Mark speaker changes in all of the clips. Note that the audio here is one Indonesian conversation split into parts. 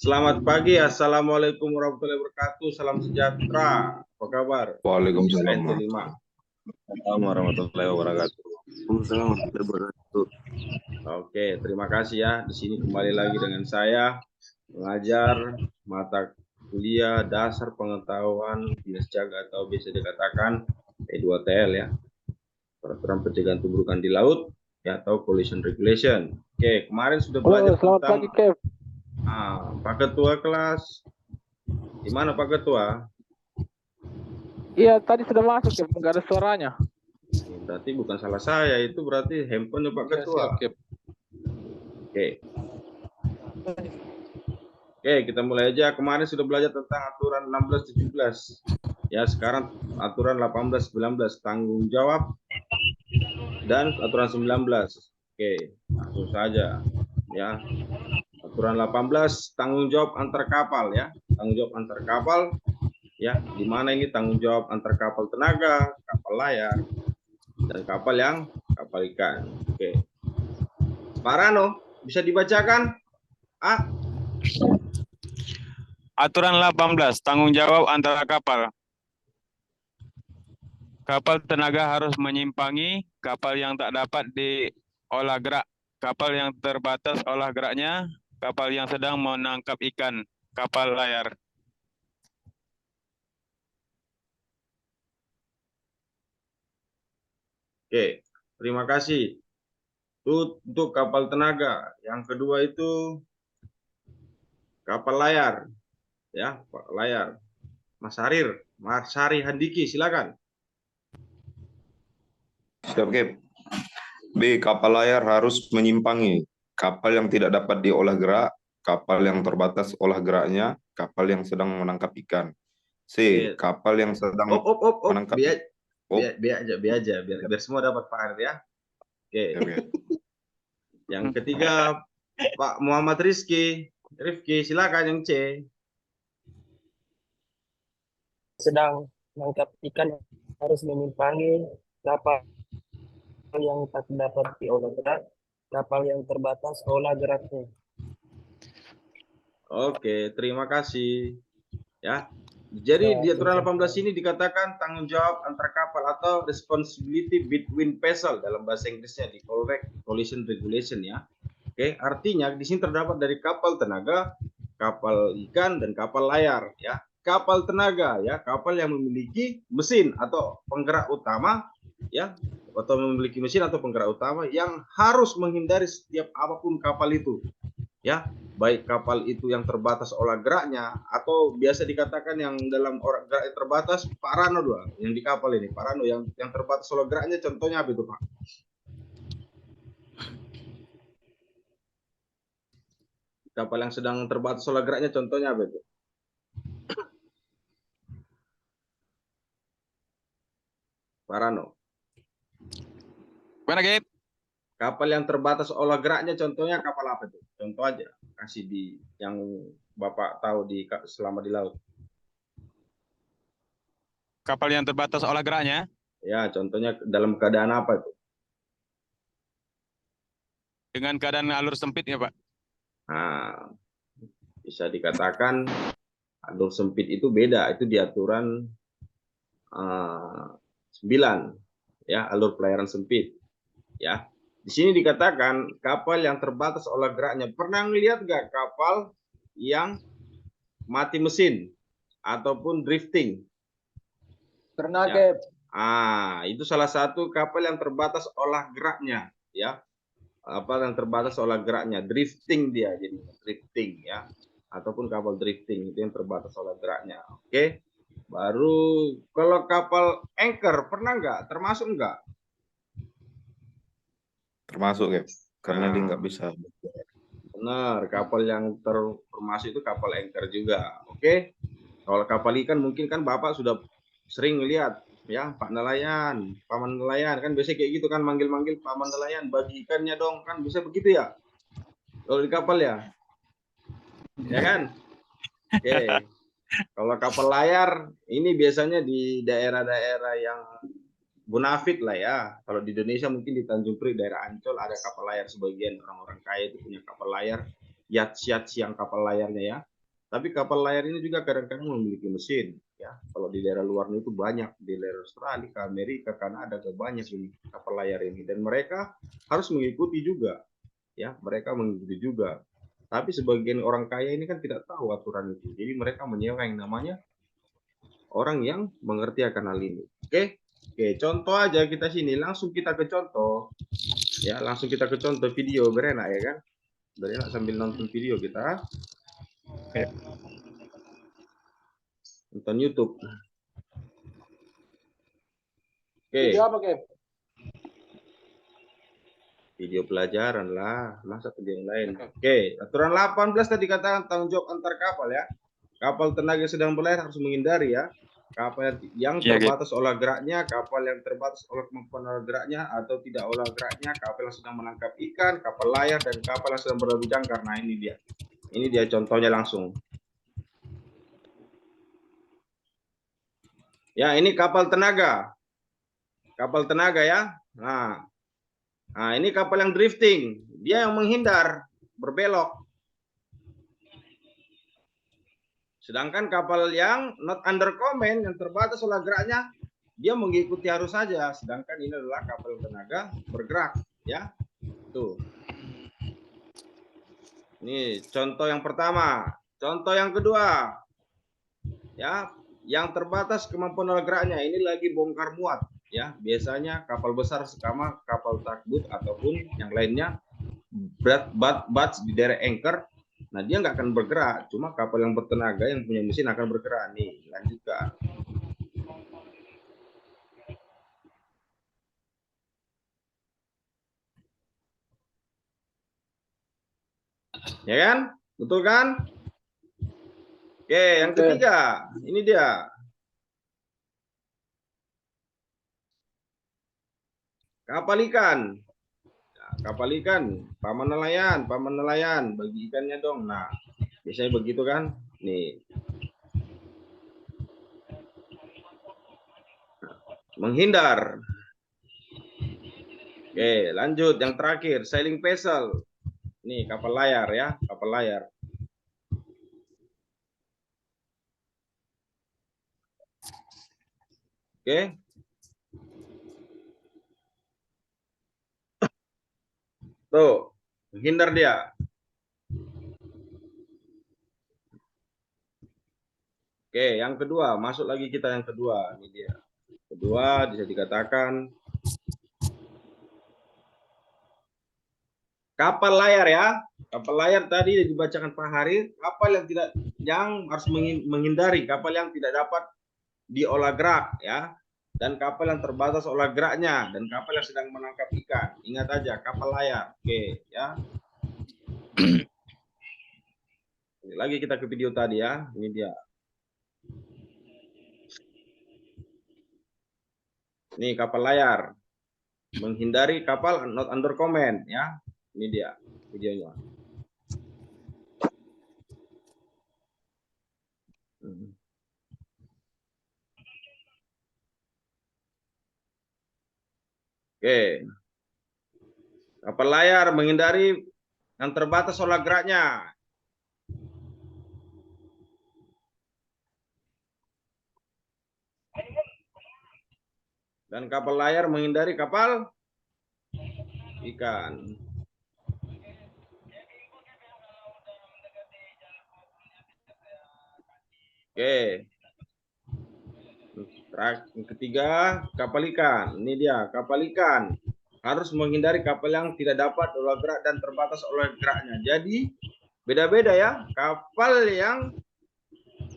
Speaker 1: Selamat pagi, Assalamualaikum warahmatullahi wabarakatuh. Salam sejahtera. Apa kabar?
Speaker 2: Waalaikumsalam
Speaker 1: KNT5.
Speaker 2: warahmatullahi wabarakatuh. Waalaikumsalam warahmatullahi wabarakatuh.
Speaker 1: Oke, terima kasih ya. Di sini kembali lagi dengan saya mengajar mata kuliah dasar pengetahuan dinas jaga atau biasa dikatakan P2TL ya. Peraturan pencegahan tubrukan di laut ya atau pollution regulation. Oke, kemarin sudah belajar
Speaker 3: Selamat
Speaker 1: tentang
Speaker 3: pagi, Kev.
Speaker 1: Pak Ketua kelas. Di mana Pak Ketua?
Speaker 3: Iya, tadi sudah masuk, Kev. Nggak ada suaranya.
Speaker 1: Berarti bukan salah saya, itu berarti handphone Pak Ketua.
Speaker 3: Siap, Kev.
Speaker 1: Oke, kita mulai aja. Kemarin sudah belajar tentang aturan 16-17. Ya, sekarang aturan 18-19 tanggung jawab dan aturan 19. Oke, langsung saja. Ya, aturan 18 tanggung jawab antar kapal ya. Tanggung jawab antar kapal ya, di mana ini tanggung jawab antar kapal tenaga, kapal layar dan kapal ikan. Oke. Pak Rano, bisa dibacakan?
Speaker 4: Aturan 18, tanggung jawab antara kapal. Kapal tenaga harus menyimpangi kapal yang tak dapat diolah gerak, kapal yang terbatas olah geraknya, kapal yang sedang menangkap ikan, kapal layar.
Speaker 1: Oke, terima kasih. Itu untuk kapal tenaga. Yang kedua itu kapal layar. Ya, layar. Mas Sari Handiki, silakan.
Speaker 2: Siap, Kep. B. Kapal layar harus menyimpangi kapal yang tidak dapat diolah gerak, kapal yang terbatas olah geraknya, kapal yang sedang menangkap ikan. C. Kapal yang sedang menangkap ikan.
Speaker 1: Biar semua dapat Pak ya. Oke. Yang ketiga Pak Muhammad Rifki, silakan yang C.
Speaker 5: Sedang menangkap ikan harus menyimpangi kapal yang tak dapat diolah gerak, kapal yang terbatas olah geraknya.
Speaker 1: Oke, terima kasih. Ya. Jadi di aturan 18 ini dikatakan tanggung jawab antar kapal atau responsibility between vessel dalam bahasa Inggrisnya di pollution regulation ya. Oke, artinya di sini terdapat dari kapal tenaga, kapal ikan dan kapal layar ya. Kapal tenaga ya, kapal yang memiliki mesin atau penggerak utama ya, atau memiliki mesin atau penggerak utama yang harus menghindari setiap apapun kapal itu. Ya, baik kapal itu yang terbatas olah geraknya atau biasa dikatakan yang dalam olah gerak terbatas Pak Rano doang yang di kapal ini. Pak Rano yang terbatas olah geraknya contohnya apa itu Pak? Kapal yang sedang terbatas olah geraknya contohnya apa itu? Pak Rano.
Speaker 4: Mana, Kep?
Speaker 1: Kapal yang terbatas olah geraknya contohnya kapal apa itu? Contoh aja, kasih di yang Bapak tahu selama di laut.
Speaker 4: Kapal yang terbatas olah geraknya?
Speaker 1: Ya, contohnya dalam keadaan apa itu?
Speaker 4: Dengan keadaan alur sempit ya, Pak?
Speaker 1: Nah, bisa dikatakan alur sempit itu beda, itu di aturan 9 ya, alur pelayaran sempit ya. Di sini dikatakan kapal yang terbatas olah geraknya. Pernah ngelihat nggak kapal yang mati mesin ataupun drifting?
Speaker 5: Pernah,
Speaker 1: ya.
Speaker 5: Kep.
Speaker 1: Itu salah satu kapal yang terbatas olah geraknya ya. Apa yang terbatas olah geraknya, drifting dia jadi drifting ya. Ataupun kapal drifting itu yang terbatas olah geraknya. Oke. Baru kalau kapal anchor pernah nggak? Termasuk nggak?
Speaker 2: Termasuk, Kep. Karena dia nggak bisa.
Speaker 1: Benar, kapal yang termasuk itu kapal anchor juga. Oke. Kalau kapal ikan mungkin kan Bapak sudah sering lihat ya, Pak Nelayan, Paman Nelayan kan biasa kayak gitu kan, manggil-manggil Paman Nelayan bagi ikannya dong, kan bisa begitu ya. Kalau di kapal ya. Ya kan? Oke. Kalau kapal layar ini biasanya di daerah-daerah yang bonafit lah ya. Kalau di Indonesia mungkin di Tanjung Priok daerah Ancol ada kapal layar, sebagian orang-orang kaya itu punya kapal layar, yacht yang kapal layarnya ya. Tapi kapal layar ini juga kadang-kadang memiliki mesin ya. Kalau di daerah luar itu banyak, di daerah Australia, ke Amerika, Kanada ada banyak ini kapal layar ini, dan mereka harus mengikuti juga ya, mereka mengikuti juga. Tapi sebagian orang kaya ini kan tidak tahu aturan itu, jadi mereka menyewa yang namanya orang yang mengerti akan hal ini. Oke, contoh aja kita sini, langsung kita ke contoh ya, langsung kita ke contoh video berenak ya kan, berenak sambil nonton video kita. Nonton YouTube. Oke.
Speaker 3: Video apa, Kev?
Speaker 1: Video pelajaran lah, masa video yang lain. Oke, aturan 18 tadi katakan tanggung jawab antar kapal ya. Kapal tenaga sedang berlayar harus menghindari ya. Kapal yang terbatas olah geraknya, kapal yang terbatas oleh kemampuan olah geraknya atau tidak olah geraknya, kapal yang sedang menangkap ikan, kapal layar, dan kapal yang sedang beradu jangkar. Nah ini dia. Ini dia contohnya langsung. Ya, ini kapal tenaga. Kapal tenaga ya. Nah, ini kapal yang drifting. Dia yang menghindar, berbelok. Sedangkan kapal yang not under command, yang terbatas olah geraknya, dia mengikuti arus saja. Sedangkan ini adalah kapal tenaga bergerak, ya. Tuh. Ini contoh yang pertama. Contoh yang kedua, ya, yang terbatas kemampuan olah geraknya. Ini lagi bongkar muat, ya. Biasanya kapal besar sekama kapal tugboat ataupun yang lainnya batch di daerah anchor. Nah, dia nggak akan bergerak, cuma kapal yang bertenaga yang punya mesin akan bergerak. Nih, lanjutkan. Ya kan? Betul kan? Oke, yang ketiga, ini dia. Kapal ikan. Nah, kapal ikan, paman nelayan, bagi ikannya dong. Nah, biasanya begitu kan? Nih. Menghindar. Oke, lanjut yang terakhir, sailing vessel. Nih, kapal layar ya, kapal layar. Oke. Tuh, menghindar dia. Oke, yang kedua, masuk lagi kita yang kedua. Ini dia. Kedua bisa dikatakan kapal layar ya. Kapal layar tadi dibacakan Pak Hari, kapal yang harus menghindari, kapal yang tidak dapat diolah gerak ya. Dan kapal yang terbatas olah geraknya, dan kapal yang sedang menangkap ikan. Ingat aja, kapal layar. Oke, ya. Ini lagi kita ke video tadi ya. Ini dia. Nih kapal layar. Menghindari kapal not under command ya. Ini dia videonya. Oke. Kapal layar menghindari yang terbatas olah geraknya. Dan kapal layar menghindari kapal ikan. Oke. Yang ketiga, kapal ikan. Ini dia, kapal ikan. Harus menghindari kapal yang tidak dapat olah gerak dan terbatas olah geraknya. Jadi, beda-beda ya. Kapal yang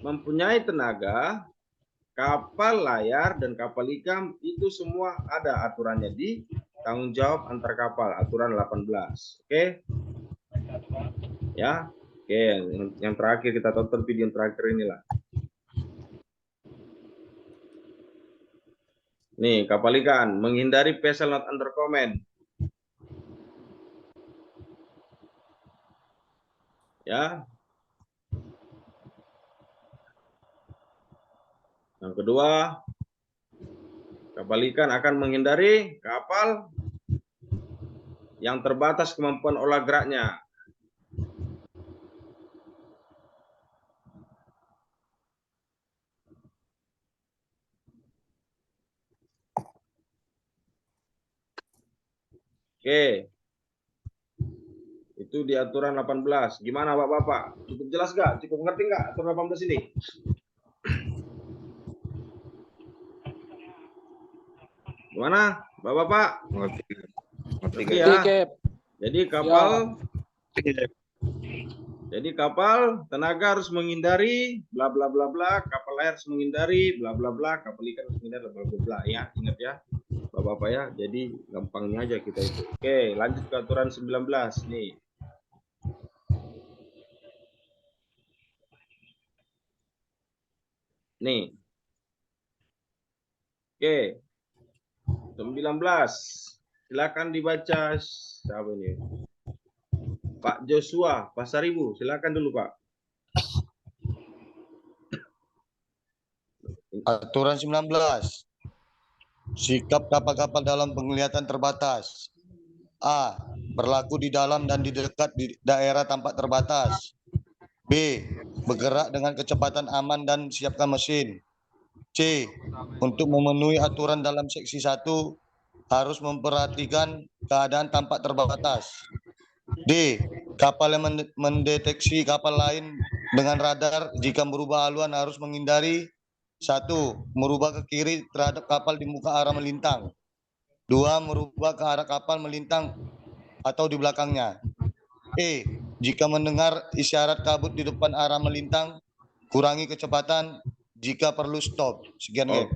Speaker 1: mempunyai tenaga, kapal layar, dan kapal ikan, itu semua ada aturannya di tanggung jawab antar kapal, aturan 18. Oke? Ya. Oke, yang terakhir kita tonton video yang terakhir inilah. Nih, kapal ikan menghindari vessel not under command. Ya. Yang kedua, Kapal ikan akan menghindari kapal yang terbatas kemampuan olah geraknya. Oke. Itu di aturan 18. Gimana Bapak-bapak? Cukup jelas nggak? Cukup ngerti nggak aturan 18 ini? Gimana Bapak-bapak?
Speaker 2: Ngerti. Ngerti,
Speaker 1: Ngerti
Speaker 2: Kep.
Speaker 1: ya?
Speaker 3: Kep.
Speaker 1: Jadi kapal tenaga harus menghindari bla bla bla bla, kapal layar harus menghindari bla bla bla, kapal ikan harus menghindari bla bla bla ya. Ingat ya. Bapak-bapak ya. Jadi gampangnya aja kita itu. Oke, lanjut ke aturan 19 nih. Nih. Oke. 19. Silakan dibaca. Siapa ini? Pak Joshua Pasaribu, silakan dulu Pak.
Speaker 6: Aturan 19. Sikap kapal-kapal dalam penglihatan terbatas. A. Berlaku di dalam dan di dekat di daerah tampak terbatas. B. Bergerak dengan kecepatan aman dan siapkan mesin. C. Untuk memenuhi aturan dalam seksi 1 harus memperhatikan keadaan tampak terbatas. D. Kapal yang mendeteksi kapal lain dengan radar jika merubah haluan harus menghindari 1. Merubah ke kiri terhadap kapal di muka arah melintang. 2. Merubah ke arah kapal melintang atau di belakangnya. E. Jika mendengar isyarat kabut di depan arah melintang, kurangi kecepatan, jika perlu stop. Sekian, Kep.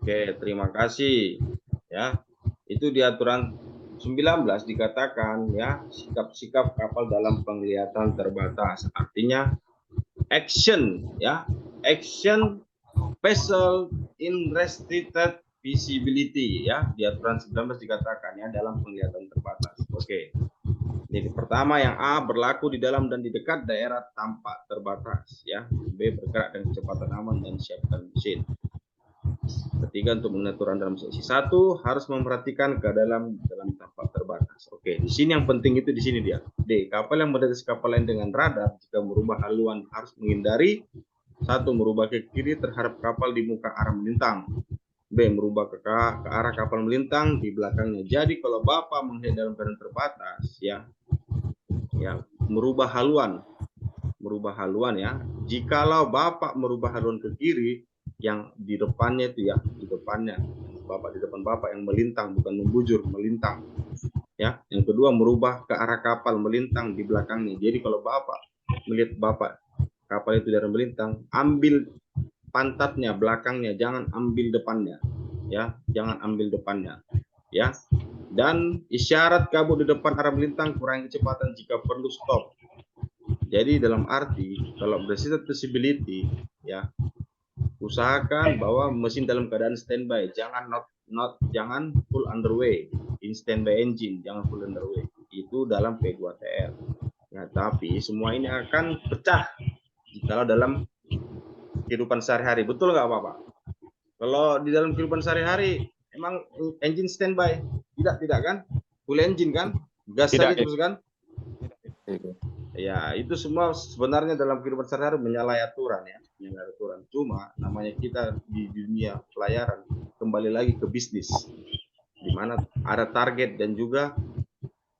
Speaker 1: Oke, terima kasih. Ya, itu di aturan 19 dikatakan ya sikap-sikap kapal dalam penglihatan terbatas. Artinya action ya, action vessel in restricted visibility ya, di aturan 19 dikatakan ya dalam penglihatan terbatas. Oke. Jadi pertama yang A berlaku di dalam dan di dekat daerah tampak terbatas ya. B bergerak dengan kecepatan aman dan siapkan mesin. Ketiga untuk mengatur dalam seksi 1 harus memperhatikan ke dalam tampak terbatas. Oke, di sini yang penting itu di sini dia. D, kapal yang mendeteksi kapal lain dengan radar jika merubah haluan harus menghindari 1. Merubah ke kiri terhadap kapal di muka arah melintang. B. Merubah ke arah kapal melintang di belakangnya. Jadi kalau Bapak melihat dalam keadaan terbatas ya merubah haluan ya. Jikalau Bapak merubah haluan ke kiri, yang di depannya itu ya, di depannya Bapak, di depan Bapak yang melintang, bukan membujur, melintang ya. Yang kedua merubah ke arah kapal melintang di belakangnya. Jadi kalau Bapak melihat Bapak kapal itu dari melintang, ambil pantatnya, belakangnya, jangan ambil depannya ya, jangan ambil depannya ya. Dan isyarat kabut di depan arah melintang, kurangi kecepatan jika perlu stop. Jadi dalam arti kalau restricted visibility ya, usahakan bahwa mesin dalam keadaan standby, jangan jangan full underway, in standby engine, jangan full underway. Itu dalam P2TR. Ya, tapi semua ini akan pecah kalau dalam kehidupan sehari-hari. Betul nggak Bapak? Kalau di dalam kehidupan sehari-hari emang engine standby? Tidak kan? Full engine kan? Gas saja terus kan? Ya, itu semua sebenarnya dalam kehidupan sehari-hari menyalahi aturan ya, menyalahi aturan. Cuma namanya kita di dunia pelayaran, kembali lagi ke bisnis, di mana ada target dan juga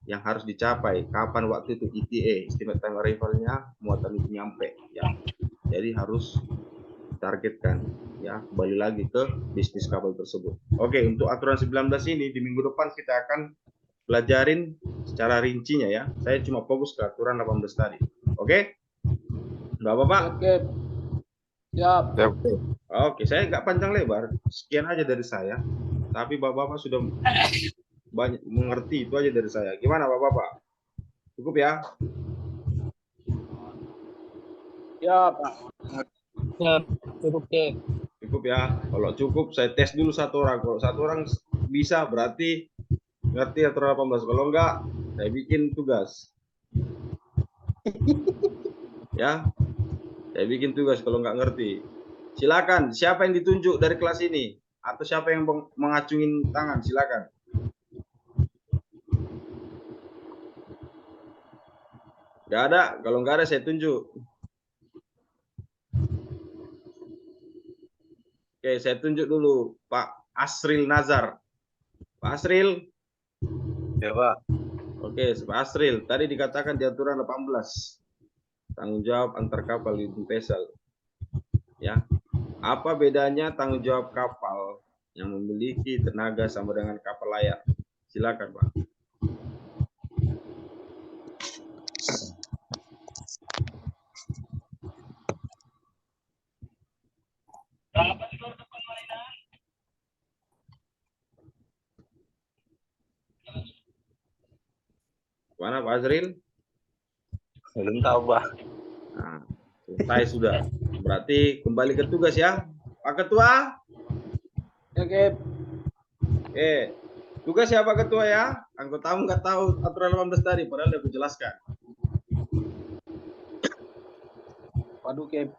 Speaker 1: yang harus dicapai. Kapan waktu itu ETA, estimate time arrival-nya, muatan itu nyampe ya. Jadi harus targetkan ya, kembali lagi ke bisnis kapal tersebut. Oke, untuk aturan 19 ini di minggu depan kita akan pelajarin secara rincinya ya. Saya cuma fokus ke aturan 18 tadi. Oke? Enggak apa-apa?
Speaker 3: Oke. Siap.
Speaker 1: Oke, saya nggak panjang lebar. Sekian aja dari saya. Tapi Bapak-bapak sudah banyak mengerti, itu aja dari saya. Gimana Bapak-bapak? Cukup ya?
Speaker 3: Ya, Pak.
Speaker 5: Ya, cukup, Kep.
Speaker 1: Cukup ya. Kalau cukup saya tes dulu satu orang. Kalau satu orang bisa berarti ngerti aturan 18. Kalau enggak, saya bikin tugas. Ya, saya bikin tugas kalau enggak ngerti. Silakan, siapa yang ditunjuk dari kelas ini? atau siapa yang mengacungin tangan? Silakan. Nggak ada. Kalau nggak ada saya tunjuk. Oke, saya tunjuk dulu Pak Asril Nazar. Pak Asril.
Speaker 7: Ya, Pak.
Speaker 1: Oke, Pak Asril. Tadi dikatakan di aturan 18. Tanggung jawab antar kapal di vessel. Ya. Apa bedanya tanggung jawab kapal yang memiliki tenaga sama dengan kapal layar? Silakan, Pak. Mana Pak Azril?
Speaker 7: Belum tahu, Pak.
Speaker 1: Nah, selesai sudah. Berarti kembali ke tugas ya, Pak Ketua.
Speaker 3: Oke.
Speaker 1: Oke, tugas ya Pak Ketua ya. Anggotamu nggak tahu aturan 18 tadi, padahal udah aku jelaskan.
Speaker 3: Waduh, Kep.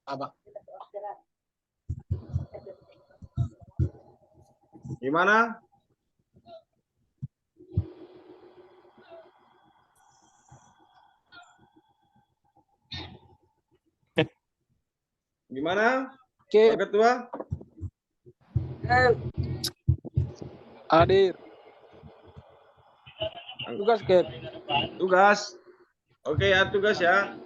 Speaker 3: Apa?
Speaker 1: Gimana? Gimana,
Speaker 3: Kep.
Speaker 1: Pak Ketua?
Speaker 3: Hadir. Tugas, Kep.
Speaker 1: Tugas. Oke ya, tugas ya.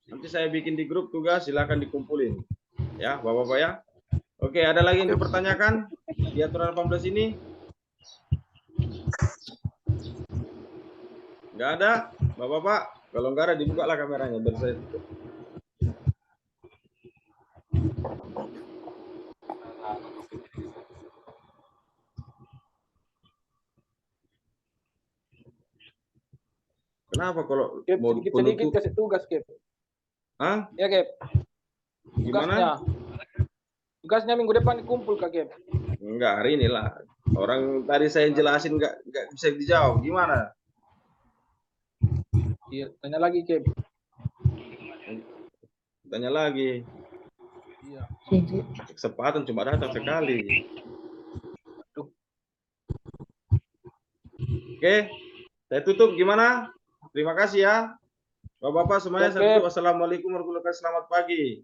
Speaker 1: Nanti saya bikin di grup tugas, silakan dikumpulin. Ya, Bapak-bapak ya. Oke, ada lagi yang dipertanyakan di aturan 18 ini? Nggak ada, Bapak-bapak. Kalau nggak ada, dibuka lah kameranya biar saya tutup. Kenapa kalau
Speaker 3: Kep,
Speaker 1: mau
Speaker 3: sedikit-sedikit
Speaker 1: penutup?
Speaker 3: kasih tugas, Kep.
Speaker 1: Hah?
Speaker 3: Ya, Kep.
Speaker 1: Gimana?
Speaker 3: Tugasnya minggu depan dikumpul, Kak, Kep.
Speaker 1: Enggak, hari inilah. Orang tadi saya jelasin nggak bisa dijawab. Gimana?
Speaker 3: Iya, tanya lagi, Kep.
Speaker 1: Tanya lagi.
Speaker 3: Iya.
Speaker 1: Kesempatan cuma datang sekali. Oke, saya tutup. Gimana? Terima kasih ya. Bapak-bapak semuanya saya
Speaker 3: Oke.
Speaker 1: tutup. Wassalamualaikum warahmatullahi wabarakatuh. Selamat pagi.